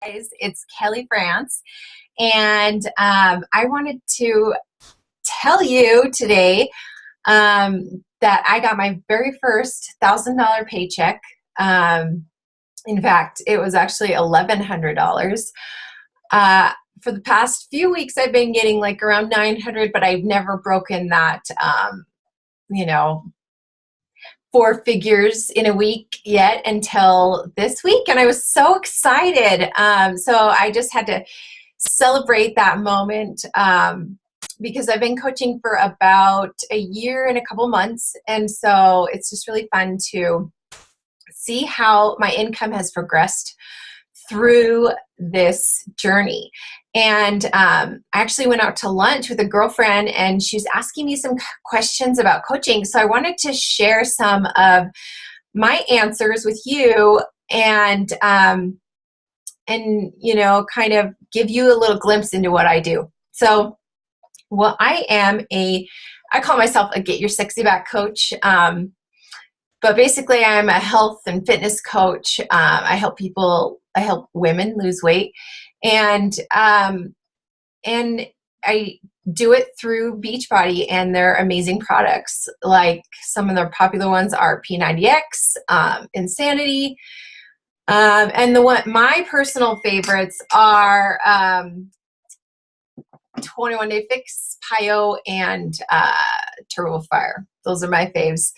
Guys, it's Kelly France, and I wanted to tell you today that I got my very first $1,000 paycheck. Um, in fact, it was actually $1,100. Uh, for the past few weeks, I've been getting like around 900, but I've never broken that, you know, four figures in a week yet until this week, and I was so excited. So I just had to celebrate that moment because I've been coaching for about a year and a couple months, and so it's just really fun to see how my income has progressed through this journey. And I actually went out to lunch with a girlfriend, and she's asking me some questions about coaching. So I wanted to share some of my answers with you, and kind of give you a little glimpse into what I do. So, well, I call myself a Get Your Sexy Back coach. But basically, I'm a health and fitness coach. I help women lose weight, and I do it through Beachbody and their amazing products. Like some of their popular ones are P90X, Insanity, and my personal favorites are 21 Day Fix, PiYo, and Turbo Fire. Those are my faves.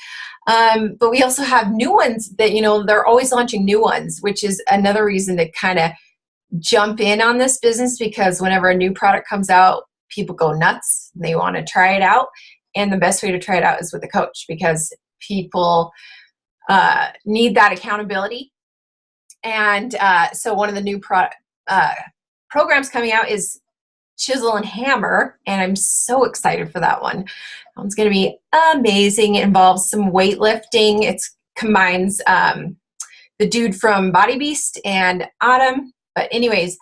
But we also have new ones that, they're always launching new ones, which is another reason to kind of jump in on this business, because whenever a new product comes out, people go nuts. They want to try it out. And the best way to try it out is with a coach, because people need that accountability. And so one of the new programs coming out is Chisel and Hammer, and I'm so excited for that one. That one's going to be amazing. It involves some weightlifting. It combines the dude from Body Beast and Autumn. But anyways,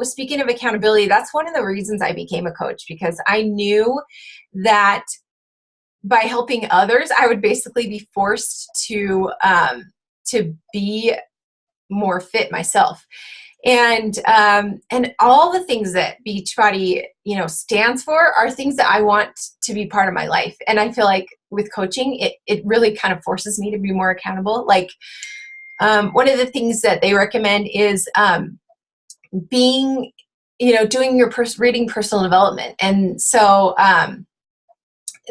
speaking of accountability, that's one of the reasons I became a coach, because I knew that by helping others, I would basically be forced to be more fit myself. And all the things that Beachbody, stands for are things that I want to be part of my life. And I feel like with coaching, it really kind of forces me to be more accountable. Like one of the things that they recommend is doing your reading personal development. And so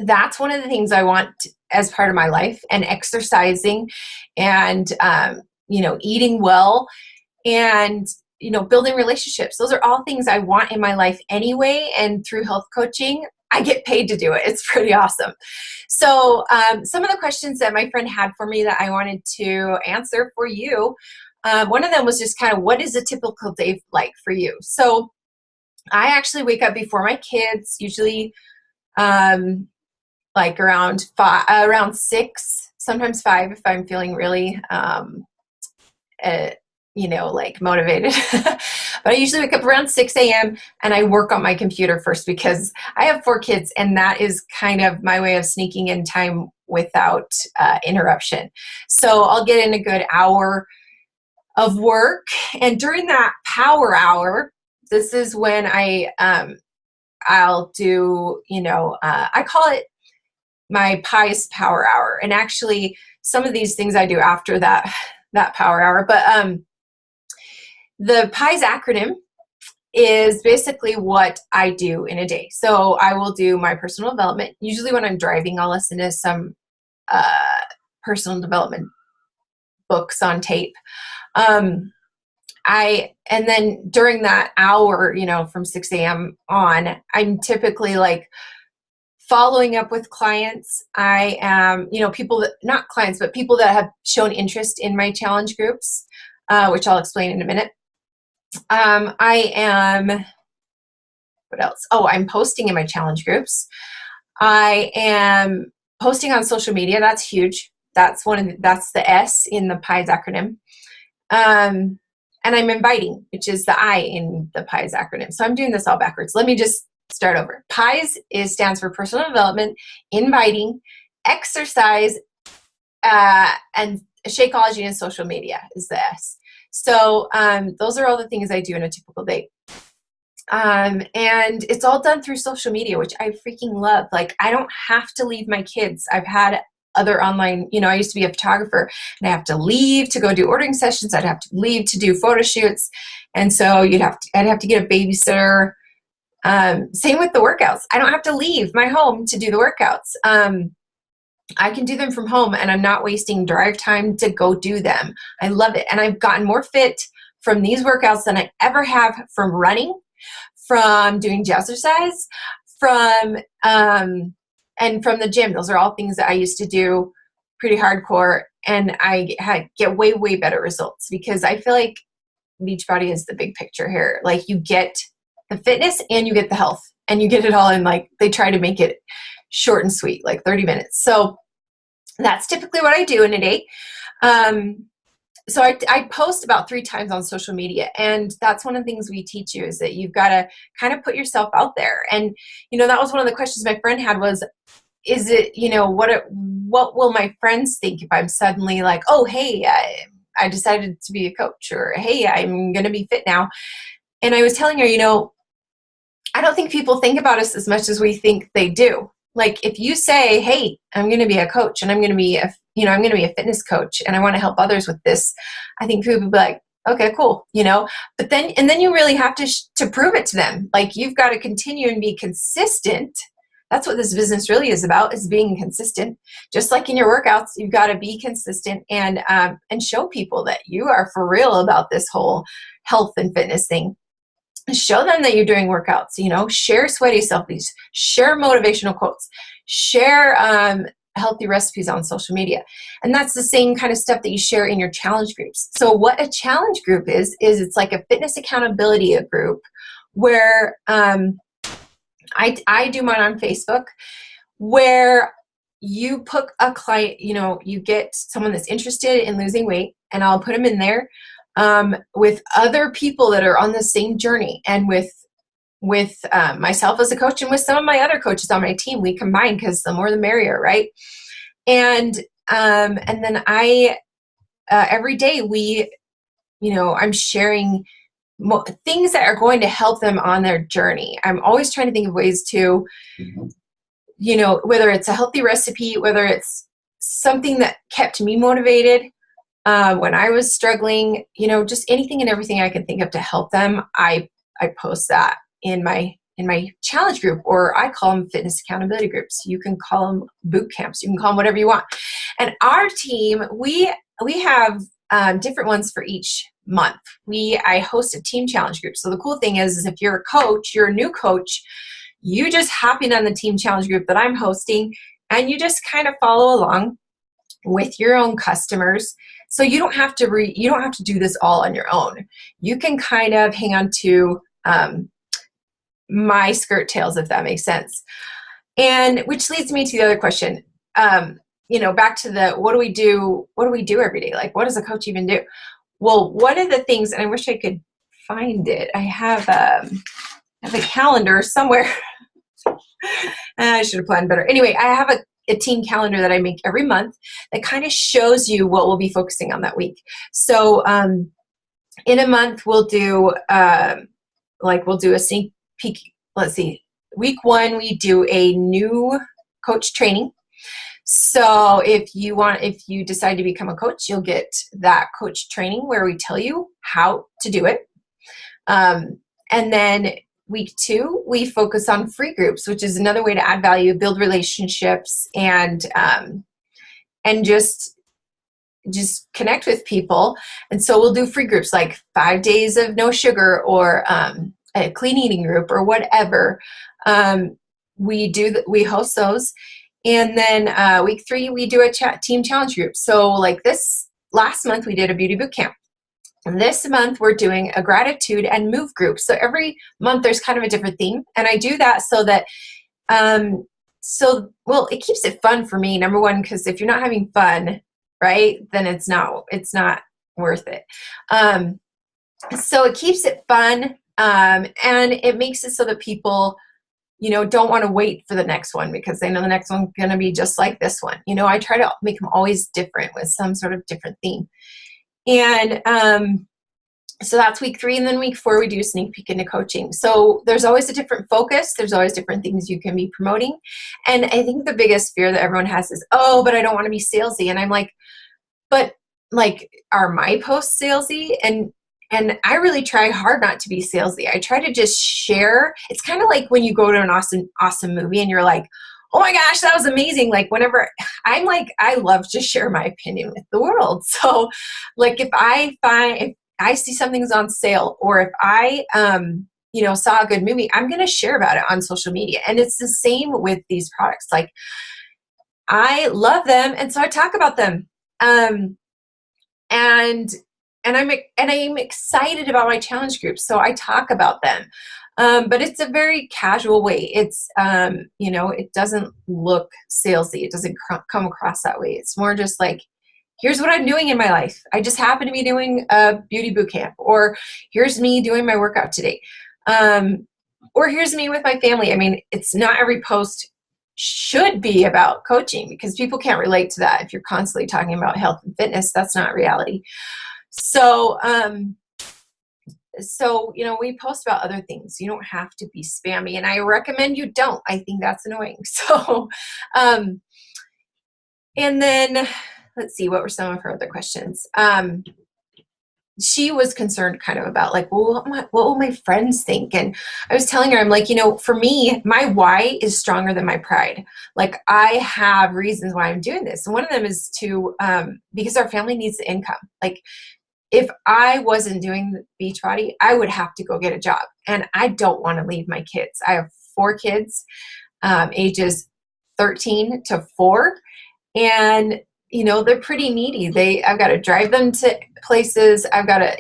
that's one of the things I want as part of my life, and exercising, and eating well, and building relationships. Those are all things I want in my life anyway, and through health coaching I get paid to do it. It's pretty awesome. So some of the questions that my friend had for me that I wanted to answer for you, one of them was just kind of, what is a typical day like for you? So I actually wake up before my kids, usually like around 6, sometimes 5 if I'm feeling really motivated. But I usually wake up around 6 a.m. and I work on my computer first, because I have 4 kids, and that is kind of my way of sneaking in time without interruption. So I'll get in a good hour of work, and during that power hour, this is when I'll do, I call it my pies power hour. And actually some of these things I do after that power hour, but the PIES acronym is basically what I do in a day. So I will do my personal development. Usually when I'm driving, I'll listen to some personal development books on tape. And then during that hour, from 6 a.m. on, I'm typically like following up with clients. I am, people that, not clients, but people that have shown interest in my challenge groups, which I'll explain in a minute. I am, what else? Oh, I'm posting in my challenge groups. I am posting on social media. That's huge. That's that's the S in the PIES acronym. And I'm inviting, which is the I in the PIES acronym. So I'm doing this all backwards. Let me just start over. PIES stands for personal development, inviting, exercise, and Shakeology and social media is the S. So those are all the things I do in a typical day. And it's all done through social media, which I freaking love. Like, I don't have to leave my kids. I've had other online, I used to be a photographer, and I have to leave to go do ordering sessions. I'd have to leave to do photo shoots. And so I'd have to get a babysitter. Same with the workouts. I don't have to leave my home to do the workouts. I can do them from home, and I'm not wasting drive time to go do them. I love it. And I've gotten more fit from these workouts than I ever have from running, from doing jazzercise, and from the gym. Those are all things that I used to do pretty hardcore, and I get way, way better results, because I feel like Beachbody is the big picture here. Like, you get the fitness and you get the health, and you get it all in, like, they try to make it short and sweet, like 30 minutes. So that's typically what I do in a day. So I post about 3 times on social media, and that's one of the things we teach you, is that you've got to kind of put yourself out there. And, that was one of the questions my friend had was, is it, what will my friends think if I'm suddenly like, oh, hey, I decided to be a coach, or hey, I'm going to be fit now. And I was telling her, I don't think people think about us as much as we think they do. Like, if you say, hey, I'm going to be a coach, and I'm going to be I'm going to be a fitness coach, and I want to help others with this, I think people will be like, okay, cool, but then you really have to prove it to them. Like, you've got to continue and be consistent. That's what this business really is about, is being consistent. Just like in your workouts, you've got to be consistent and show people that you are for real about this whole health and fitness thing. Show them that you're doing workouts, share sweaty selfies, share motivational quotes, share healthy recipes on social media. And that's the same kind of stuff that you share in your challenge groups. So what a challenge group is it's like a fitness accountability group where I do mine on Facebook, where you put a client, you get someone that's interested in losing weight, and I'll put them in there with other people that are on the same journey, and with myself as a coach, and with some of my other coaches on my team. We combine, because the more the merrier, right? And then I every day I'm sharing things that are going to help them on their journey. I'm always trying to think of ways to, whether it's a healthy recipe, whether it's something that kept me motivated when I was struggling, just anything and everything I can think of to help them. I post that in my challenge group, or I call them fitness accountability groups. You can call them boot camps. You can call them whatever you want. And our team, we have different ones for each month. I host a team challenge group. So the cool thing is if you're a coach, you're a new coach, you just hop in on the team challenge group that I'm hosting, and you just kind of follow along with your own customers. So you don't have to do this all on your own. You can kind of hang on to my skirt tails, if that makes sense. And which leads me to the other question. Back to the what do we do every day? Like, what does a coach even do? Well, one of the things, and I wish I could find it. I have a calendar somewhere. I should have planned better. Anyway, I have a team calendar that I make every month that kind of shows you what we'll be focusing on that week. So in a month, we'll do a sneak peek. Let's see. Week 1, we do a new coach training. So if you decide to become a coach, you'll get that coach training where we tell you how to do it. And then week 2, we focus on free groups, which is another way to add value, build relationships, and just connect with people. And so we'll do free groups like 5 days of no sugar, or a clean eating group, or whatever. We host those. And then week 3, we do a team challenge group. So like this last month, we did a beauty boot camp. And this month, we're doing a gratitude and move group. So every month, there's kind of a different theme. And I do that so that, it keeps it fun for me, number one, because if you're not having fun, right, then it's not worth it. So it keeps it fun, and it makes it so that people don't want to wait for the next one because they know the next one's going to be just like this one. I try to make them always different with some sort of different theme. And So that's week 3. And then week 4, we do a sneak peek into coaching. So there's always a different focus. There's always different things you can be promoting. And I think the biggest fear that everyone has is, oh, but I don't want to be salesy. And I'm like, but like, are my posts salesy? And I really try hard not to be salesy. I try to just share. It's kind of like when you go to an awesome movie and you're like, oh my gosh, that was amazing. Like whenever I'm like, I love to share my opinion with the world. So like if I see something's on sale, or if I, saw a good movie, I'm going to share about it on social media. And it's the same with these products. Like I love them. And so I talk about them. And I'm excited about my challenge groups, so I talk about them. But it's a very casual way. It's it doesn't look salesy. It doesn't come across that way. It's more just like, here's what I'm doing in my life. I just happen to be doing a beauty boot camp, or here's me doing my workout today, or here's me with my family. I mean, it's not every post should be about coaching, because people can't relate to that. If you're constantly talking about health and fitness, that's not reality. So, we post about other things. You don't have to be spammy, and I recommend you don't. I think that's annoying. So, and then let's see, what were some of her other questions? She was concerned kind of about like, well, what will my friends think? And I was telling her, I'm like, for me, my why is stronger than my pride. Like I have reasons why I'm doing this. And one of them is because our family needs the income. Like if I wasn't doing Beachbody, I would have to go get a job. And I don't want to leave my kids. I have 4 kids, ages 13 to 4. And they're pretty needy. I've got to drive them to places. I've got to,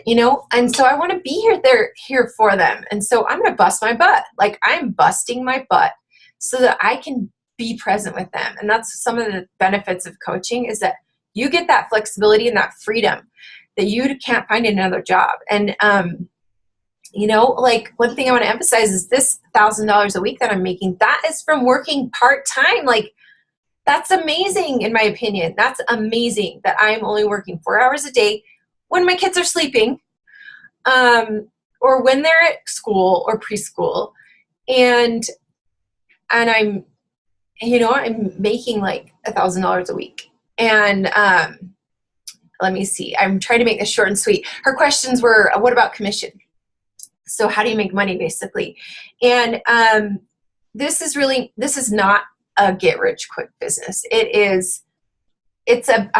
and so I want to be here for them. And so I'm going to bust my butt. Like I'm busting my butt so that I can be present with them. And that's some of the benefits of coaching, is that you get that flexibility and that freedom that you can't find in another job. And, like one thing I want to emphasize is this $1,000 a week that I'm making, that is from working part-time. Like, that's amazing, in my opinion. That's amazing that I'm only working 4 hours a day when my kids are sleeping, or when they're at school or preschool, and I'm, I'm making like $1,000 a week. And let me see. I'm trying to make this short and sweet. Her questions were, what about commission? So how do you make money, basically? And this is not a get rich quick business. I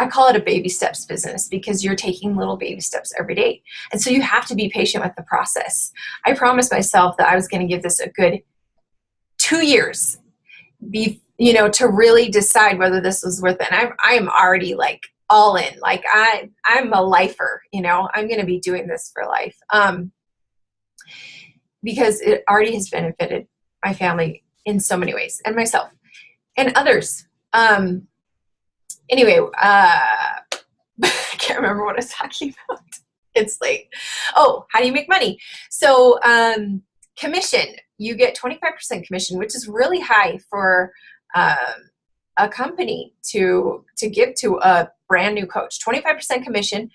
call it a baby steps business, because you're taking little baby steps every day. And so you have to be patient with the process. I promised myself that I was going to give this a good 2 years, to really decide whether this was worth it. And I'm already like all in. Like I'm a lifer, I'm going to be doing this for life. Because it already has benefited my family in so many ways, and myself and others. Anyway, I can't remember what I was talking about. It's late. Oh, how do you make money? So commission, you get 25% commission, which is really high for a company to give to a brand new coach. 25% commission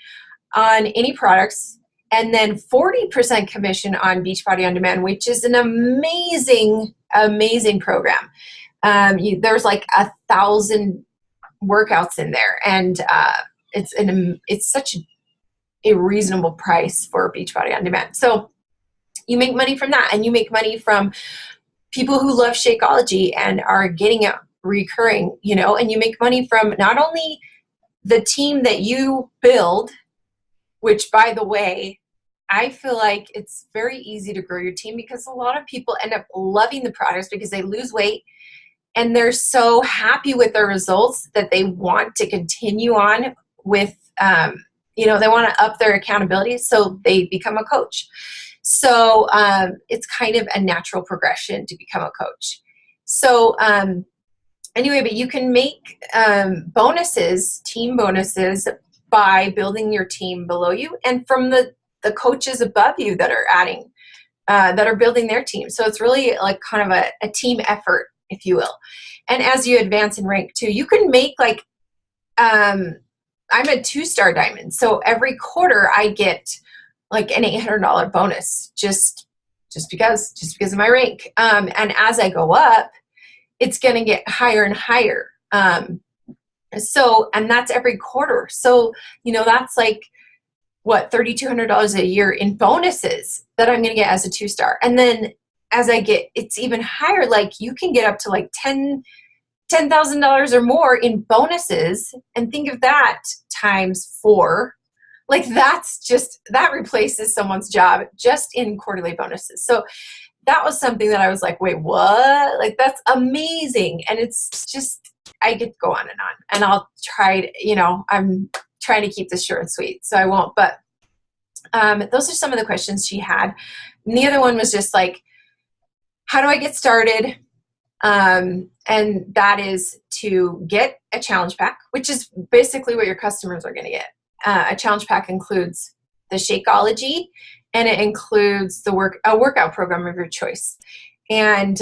on any products, and then 40% commission on Beachbody On Demand, which is an amazing, amazing program. There's like 1,000 workouts in there, and it's such a reasonable price for Beachbody On Demand. So you make money from that, and you make money from people who love Shakeology and are getting it recurring, and you make money from not only the team that you build, which, by the way, I feel like it's very easy to grow your team, because a lot of people end up loving the products because they lose weight and they're so happy with their results that they want to continue on with, they want to up their accountability, so they become a coach. So it's kind of a natural progression to become a coach. So anyway, but you can make team bonuses, by building your team below you and from the coaches above you that are building their team. So it's really like kind of a team effort, if you will. And as you advance in rank too, you can make like, I'm a 2-star diamond. So every quarter I get like an $800 bonus just because of my rank. And as I go up, it's going to get higher and higher. And that's every quarter. So, that's like what, $3,200 a year in bonuses that I'm going to get as a 2-star. And then as I get, it's even higher. Like you can get up to like $10,000 or more in bonuses, and think of that times 4. Like that replaces someone's job just in quarterly bonuses. So that was something that I was like, wait, what? Like that's amazing. And it's just, I could go on and on, and I'll try to, I'm trying to keep this short and sweet, so I won't. But those are some of the questions she had. And the other one was just like, how do I get started? And that is to get a challenge pack, which is basically what your customers are going to get. A challenge pack includes the Shakeology, and it includes a workout program of your choice. And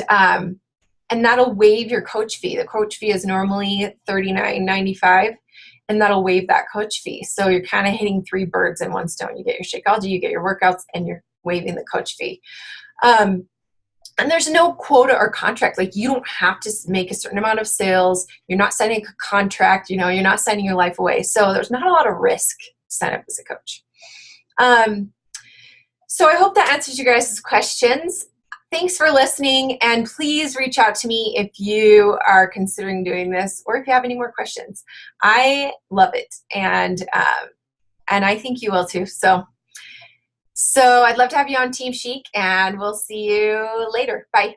that'll waive your coach fee. The coach fee is normally $39.95, and that'll waive that coach fee. So you're kind of hitting 3 birds in one stone. You get your Shakeology, you get your workouts, and you're waiving the coach fee. And there's no quota or contract. Like you don't have to make a certain amount of sales. You're not signing a contract. You're not signing your life away. So there's not a lot of risk to sign up as a coach. So I hope that answers you guys' questions. Thanks for listening, and please reach out to me if you are considering doing this or if you have any more questions. I love it, and I think you will too. So I'd love to have you on Team Chic, and we'll see you later. Bye.